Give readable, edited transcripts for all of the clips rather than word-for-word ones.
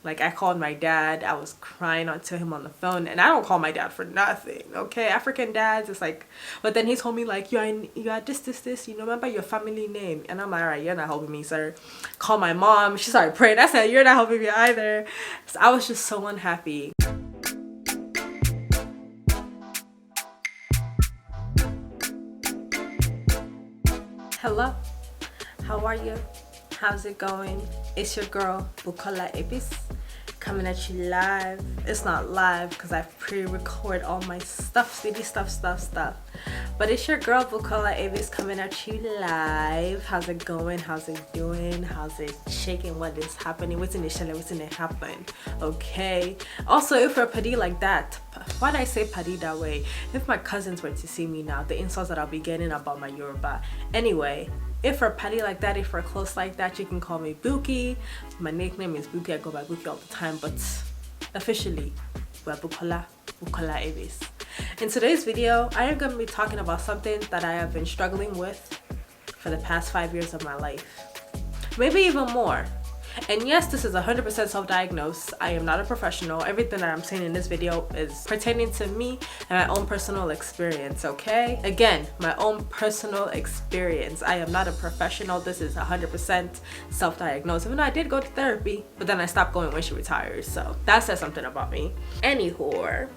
Like, I called my dad, I was crying to him on the phone, and I don't call my dad for nothing, okay? African dads, it's like, but then he told me like, you got this, you know, remember your family name? And I'm like, all right, you're not helping me, sir. Call my mom, she started praying. I said, you're not helping me either. So I was just so unhappy. Hello, how are you? How's it going? It's your girl Bukola Ebis coming at you live. It's not live because I pre-record all my stuff, stuff. But it's your girl Bukola Ebis coming at you live. How's it going? How's it doing? How's it shaking? What is happening? What's in it happen? Okay. Also, if we're paddy like that, why did I say paddy that way? If my cousins were to see me now, the insults that I'll be getting about my Yoruba. Anyway, if we're petty like that, if we're close like that, you can call me Buki. My nickname is Buki. I go by Buki all the time, but officially, we're Bukola Ebis. In today's video, I am going to be talking about something that I have been struggling with for the past 5 years of my life. Maybe even more. And yes, this is 100% self-diagnosed. I am not a professional. Everything that I'm saying in this video is pertaining to me and my own personal experience, okay? Again, my own personal experience. I am not a professional. This is 100% self-diagnosed. Even though I did go to therapy, but then I stopped going when she retires. So that says something about me. Anywho,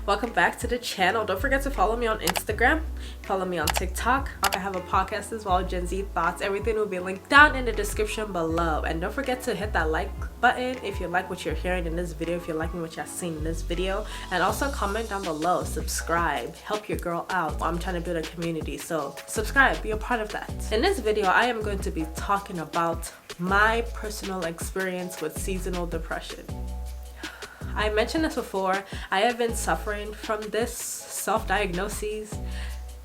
welcome back to the channel. Don't forget to follow me on Instagram, follow me on TikTok. I have a podcast as well, Gen Z Thoughts. Everything will be linked down in the description below. And don't forget to hit that like button if you like what you're hearing in this video, if you're liking what you're seeing in this video. And also comment down below, subscribe, help your girl out. I'm trying to build a community, so subscribe, be a part of that. In this video, I am going to be talking about my personal experience with seasonal depression. I mentioned this before. I have been suffering from this self-diagnosis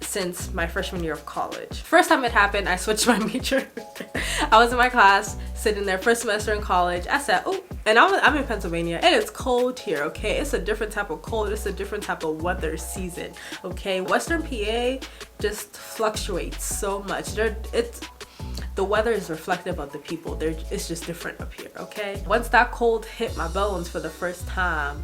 since my freshman year of college. First time it happened, I switched my major. I was in my class, sitting there, first semester in college. I said, oh, and I'm in Pennsylvania, and it's cold here, okay? It's a different type of cold. It's a different type of weather season, okay? Western PA just fluctuates so much. The weather is reflective of the people. It's just different up here, okay? Once that cold hit my bones for the first time,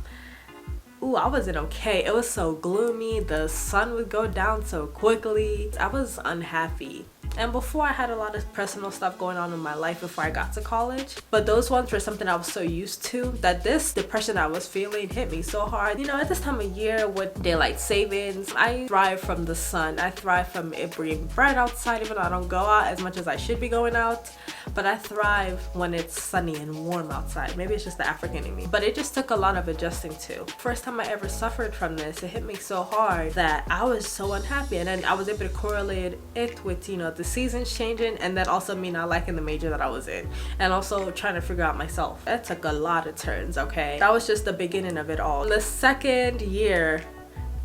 ooh, I wasn't okay. It was so gloomy. The sun would go down so quickly. I was unhappy. And before, I had a lot of personal stuff going on in my life before I got to college. But those ones were something I was so used to that this depression I was feeling hit me so hard. You know, at this time of year with daylight savings, I thrive from the sun. I thrive from it being bright outside, even though I don't go out as much as I should be going out. But I thrive when it's sunny and warm outside. Maybe it's just the African in me. But it just took a lot of adjusting to. First time I ever suffered from this, it hit me so hard that I was so unhappy. And then I was able to correlate it with, you know, the seasons changing, and then also me not liking the major that I was in, and also trying to figure out myself. That took a lot of turns, okay? That was just the beginning of it all. The second year,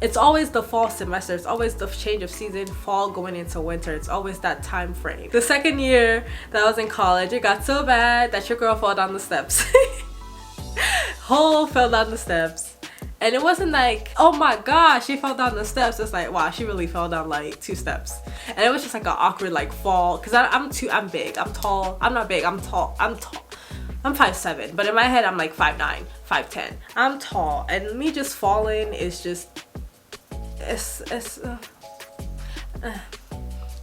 it's always the fall semester. It's always the change of season, fall going into winter. It's always that time frame. The second year that I was in college, it got so bad that your girl fell down the steps. Whole fell down the steps. And it wasn't like, oh my gosh, she fell down the steps. It's like, wow, she really fell down like 2 steps. And it was just like an awkward like fall. Cause I'm big, I'm tall. I'm not big, I'm tall. I'm 5'7", but in my head I'm like 5'9", 5'10". I'm tall, and me just falling is just,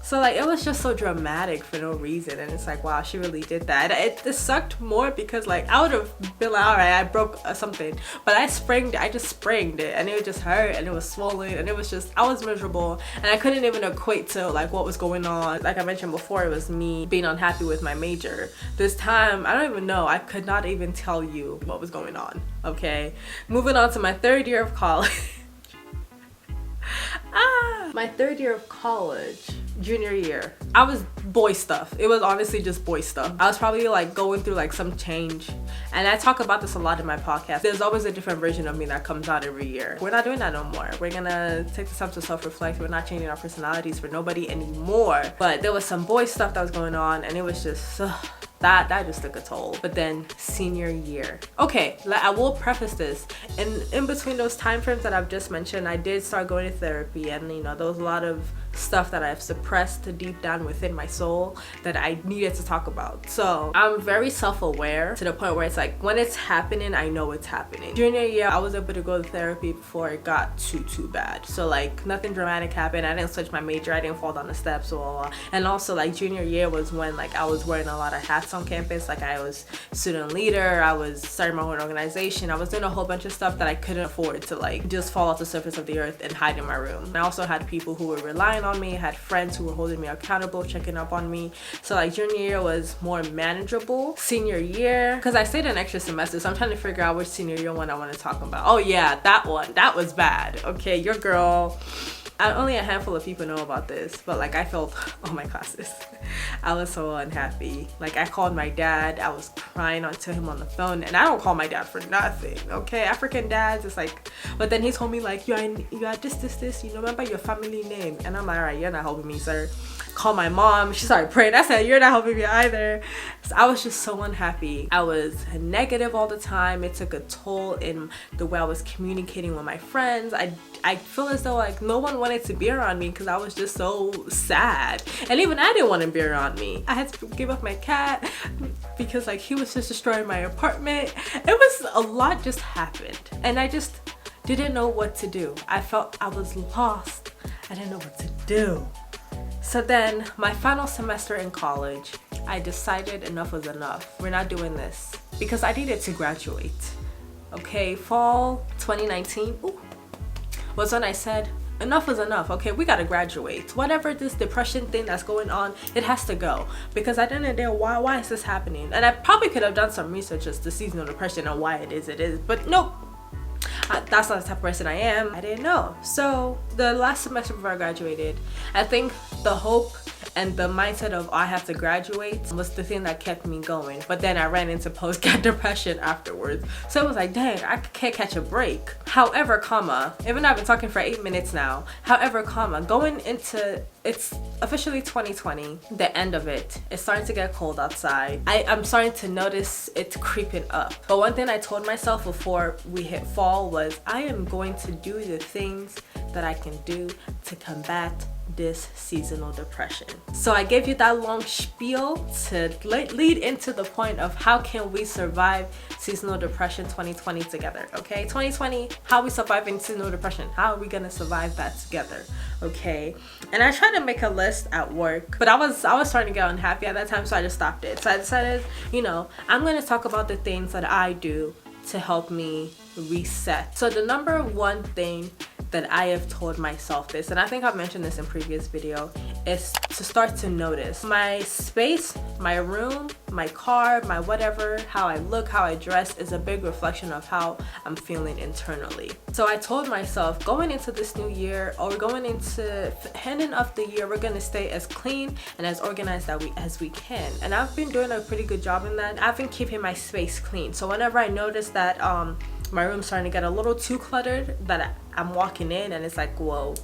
so like it was just so dramatic for no reason, and it's like, wow, she really did that. It sucked more because like I would have been like, all right, I broke something, but I just sprained it, and it just hurt, and it was swollen, and it was just, I was miserable, and I couldn't even equate to like what was going on. Like I mentioned before, it was me being unhappy with my major. This time, I don't even know, I could not even tell you what was going on, okay? Moving on to my 3rd year of college. My 3rd year of college, junior year, I was boy stuff. It was honestly just boy stuff. I was probably like going through like some change, and I talk about this a lot in my podcast. There's always a different version of me that comes out every year. We're not doing that no more. We're gonna take the time to self-reflect. We're not changing our personalities for nobody anymore. But there was some boy stuff that was going on, and it was just that just took a toll. But then senior year, okay, I will preface this, and in between those time frames that I've just mentioned, I did start going to therapy, and you know, there was a lot of stuff that I've suppressed deep down within my soul that I needed to talk about. So I'm very self-aware to the point where it's like when it's happening, I know it's happening. Junior year, I was able to go to therapy before it got too bad. So like nothing dramatic happened. I didn't switch my major. I didn't fall down the steps. And also like junior year was when like I was wearing a lot of hats on campus. Like I was student leader. I was starting my own organization. I was doing a whole bunch of stuff that I couldn't afford to like just fall off the surface of the earth and hide in my room. I also had people who were relying on me. I had friends who were holding me accountable, checking up on me. So like junior year was more manageable. Senior year, because I stayed an extra semester, so I'm trying to figure out which senior year one I want to talk about. Oh yeah, that one. That was bad. Okay, your girl. Only a handful of people know about this, but like I felt, oh my classes, I was so unhappy. Like I called my dad, I was crying to him on the phone, and I don't call my dad for nothing, okay? African dads, it's like, but then he told me like, you are this, you remember your family name? And I'm like, all right, you're not helping me, sir. Call my mom, she started praying. I said, you're not helping me either. So I was just so unhappy. I was negative all the time. It took a toll in the way I was communicating with my friends. I feel as though like no one wanted to be around me because I was just so sad. And even I didn't want to be around me. I had to give up my cat because like he was just destroying my apartment. It was a lot just happened. And I just didn't know what to do. I felt I was lost. I didn't know what to do. So then my final semester in college, I decided enough was enough. We're not doing this because I needed to graduate. Okay, fall 2019 was when I said enough is enough. Okay, we gotta graduate. Whatever this depression thing that's going on, it has to go. Because at the end of the day, why is this happening? And I probably could have done some research as to seasonal depression and why it is, but nope. That's not the type of person I am. I didn't know. So the last semester before I graduated, I think the hope and the mindset of I have to graduate was the thing that kept me going. But then I ran into post-grad depression afterwards. So it was like, dang, I can't catch a break. However, even though I've been talking for 8 minutes now, going into, it's officially 2020, the end of it. It's starting to get cold outside. I'm starting to notice it's creeping up. But one thing I told myself before we hit fall was I am going to do the things that I can do to combat this seasonal depression. So I gave you that long spiel to lead into the point of how can we survive seasonal depression 2020 together, okay? 2020, how we surviving seasonal depression? How are we gonna survive that together, okay? And I tried to make a list at work, but I was starting to get unhappy at that time, so I just stopped it. So I decided, I'm gonna talk about the things that I do to help me reset. So the number one thing that I have told myself this, and I think I've mentioned this in previous video, is to start to notice my space, my room, my car, my whatever, how I look, how I dress is a big reflection of how I'm feeling internally. So I told myself going into this new year, or going into ending of the year, we're gonna stay as clean and as organized as we can. And I've been doing a pretty good job in that. I've been keeping my space clean. So whenever I notice that my room's starting to get a little too cluttered, that I'm walking in and it's like, whoa,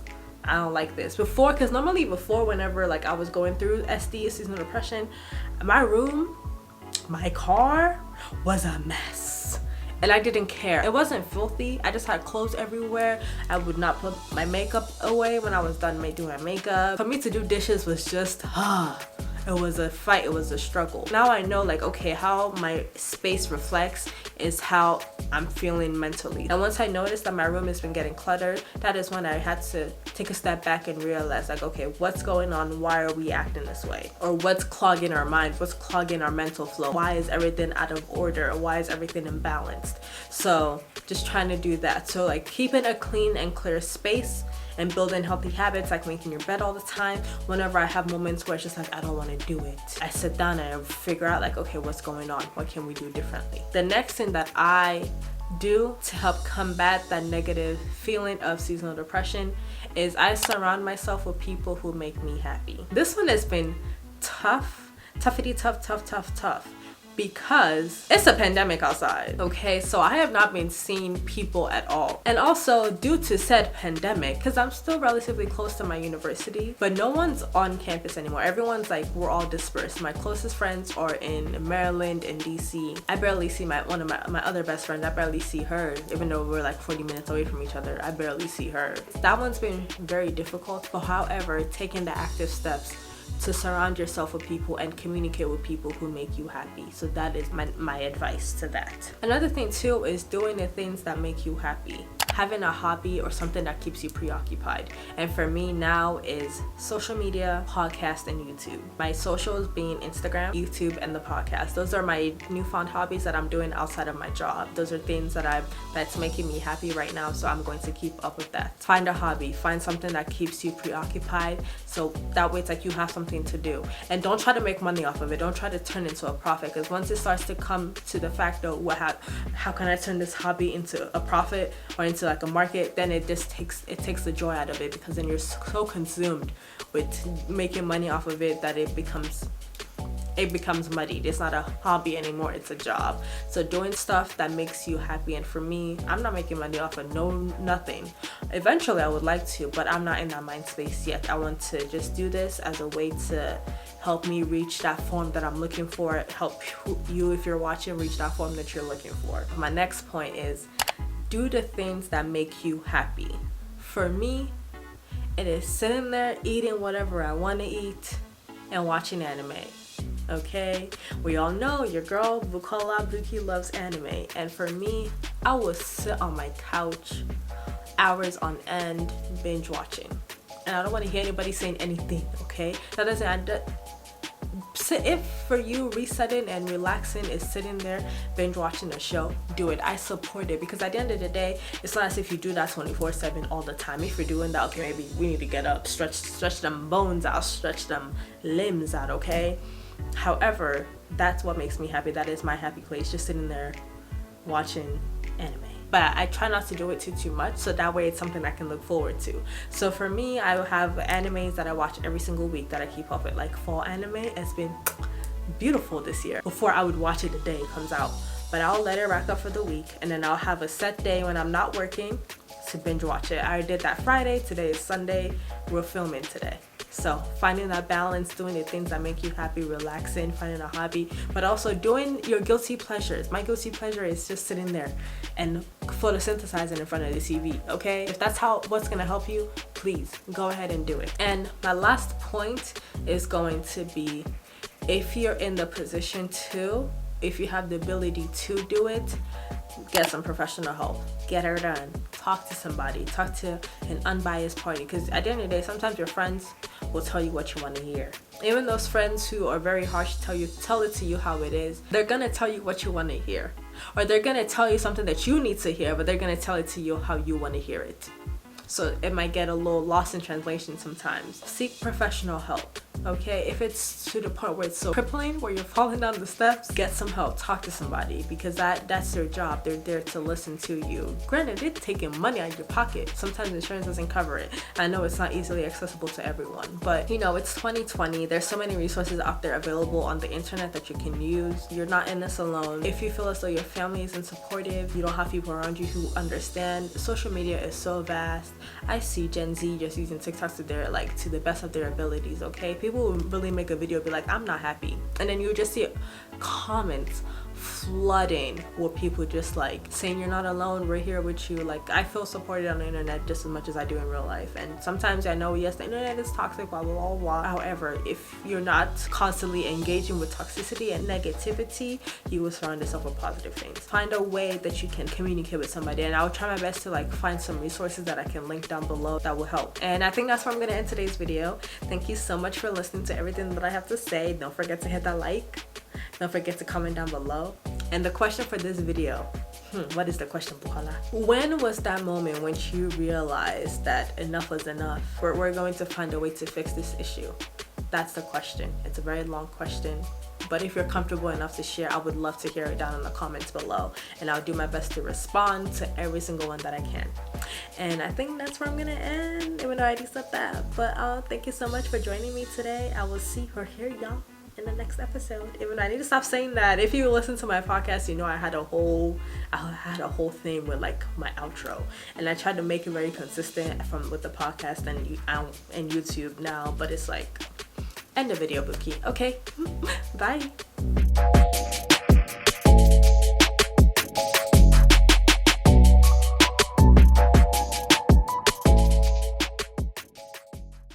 I don't like this. Because normally before, whenever like I was going through SD, seasonal depression, my room, my car was a mess. And I didn't care. It wasn't filthy. I just had clothes everywhere. I would not put my makeup away when I was done doing my makeup. For me to do dishes was just, it was a fight, it was a struggle. Now I know like, okay, how my space reflects is how I'm feeling mentally. And once I noticed that my room has been getting cluttered, that is when I had to take a step back and realize like, okay, what's going on? Why are we acting this way? Or what's clogging our mind? What's clogging our mental flow? Why is everything out of order? Or why is everything imbalanced? So just trying to do that. So like keeping a clean and clear space and building healthy habits, like making your bed all the time. Whenever I have moments where it's just like I don't want to do it, I sit down and I figure out like, okay, what's going on? What can we do differently? The next thing that I do to help combat that negative feeling of seasonal depression is I surround myself with people who make me happy. This one has been tough. because it's a pandemic outside. Okay, so I have not been seeing people at all. And also due to said pandemic, because I'm still relatively close to my university, but no one's on campus anymore. Everyone's like, we're all dispersed. My closest friends are in Maryland and DC. I barely see one of my other best friends. I barely see her, even though we're like 40 minutes away from each other. I barely see her. That one's been very difficult, but however, taking the active steps to surround yourself with people and communicate with people who make you happy. So that is my advice to that. Another thing too is doing the things that make you happy. Having a hobby or something that keeps you preoccupied. And for me now is social media, podcast, and YouTube. My socials being Instagram, YouTube, and the podcast. Those are my newfound hobbies that I'm doing outside of my job. Those are things that's making me happy right now, so I'm going to keep up with that. Find a hobby, find something that keeps you preoccupied, so that way it's like you have something to do. And don't try to make money off of it. Don't try to turn into a profit, because once it starts to come to the fact of how can I turn this hobby into a profit or into like a market, then it takes the joy out of it, because then you're so consumed with making money off of it that it becomes muddied. It's not a hobby anymore, it's a job. So doing stuff that makes you happy. And for me, I'm not making money off of nothing. Eventually I would like to, but I'm not in that mind space yet. I want to just do this as a way to help me reach that form that I'm looking for, help you, if you're watching, reach that form that you're looking for. My next point is do the things that make you happy. For me, it is sitting there eating whatever I want to eat and watching anime. Okay, we all know your girl Buki loves anime, and for me, I will sit on my couch hours on end binge watching, and I don't want to hear anybody saying anything. Okay, that doesn't if for you resetting and relaxing is sitting there binge watching a show, do it. I support it, because at the end of the day, it's not as if you do that 24/7 all the time. If you're doing that, okay, maybe we need to get up, stretch them bones out, stretch them limbs out. Okay, however, that's what makes me happy. That is my happy place, just sitting there watching anime. But I try not to do it too much, so that way it's something I can look forward to. So for me, I will have animes that I watch every single week that I keep up with. Like fall anime has been beautiful this year. Before, I would watch it the day it comes out, but I'll let it rack up for the week, and then I'll have a set day when I'm not working to binge watch it. I did that Friday. Today is Sunday. We're filming today. So finding that balance, doing the things that make you happy, relaxing, finding a hobby, but also doing your guilty pleasures. My guilty pleasure is just sitting there and photosynthesizing in front of the TV. Okay, if that's what's gonna help you, please go ahead and do it. And my last point is going to be, if you're in the position to, if you have the ability to do it, get some professional help. Get her done. Talk to somebody. Talk to an unbiased party. Because at the end of the day, sometimes your friends will tell you what you want to hear. Even those friends who are very harsh tell it to you how it is, they're going to tell you what you want to hear. Or they're going to tell you something that you need to hear, but they're going to tell it to you how you want to hear it. So it might get a little lost in translation sometimes. Seek professional help. Okay, if it's to the point where it's so crippling, where you're falling down the steps, get some help. Talk to somebody, because that's their job. They're there to listen to you. Granted, they're taking money out of your pocket. Sometimes insurance doesn't cover it. I know it's not easily accessible to everyone, but you know, it's 2020. There's so many resources out there available on the internet that you can use. You're not in this alone. If you feel as though your family isn't supportive, you don't have people around you who understand. Social media is so vast. I see Gen Z just using TikTok to the best of their abilities. Okay, people will really make a video, be like, I'm not happy, and then you just see comments flooding with people just like saying, you're not alone, we're here with you. Like, I feel supported on the internet just as much as I do in real life. And sometimes I know, yes, the internet is toxic, blah blah blah blah. However, if you're not constantly engaging with toxicity and negativity, you will surround yourself with positive things. Find a way that you can communicate with somebody, and I'll try my best to find some resources that I can link down below that will help. And I think that's where I'm gonna end today's video. Thank you so much for listening to everything that I have to say. Don't forget to hit that like. Don't forget to comment down below. And the question for this video, what is the question, Bukola? When was that moment when you realized that enough was enough? We're going to find a way to fix this issue. That's the question. It's a very long question, but if you're comfortable enough to share, I would love to hear it down in the comments below, and I'll do my best to respond to every single one that I can. And I think that's where I'm gonna end, even though I already said that. But thank you so much for joining me today. I will see or hear y'all in the next episode. Even though I need to stop saying that. If you listen to my podcast, you know I had a whole thing with like my outro, and I tried to make it very consistent with the podcast and YouTube now, but it's like end the video, Buki. Okay, bye.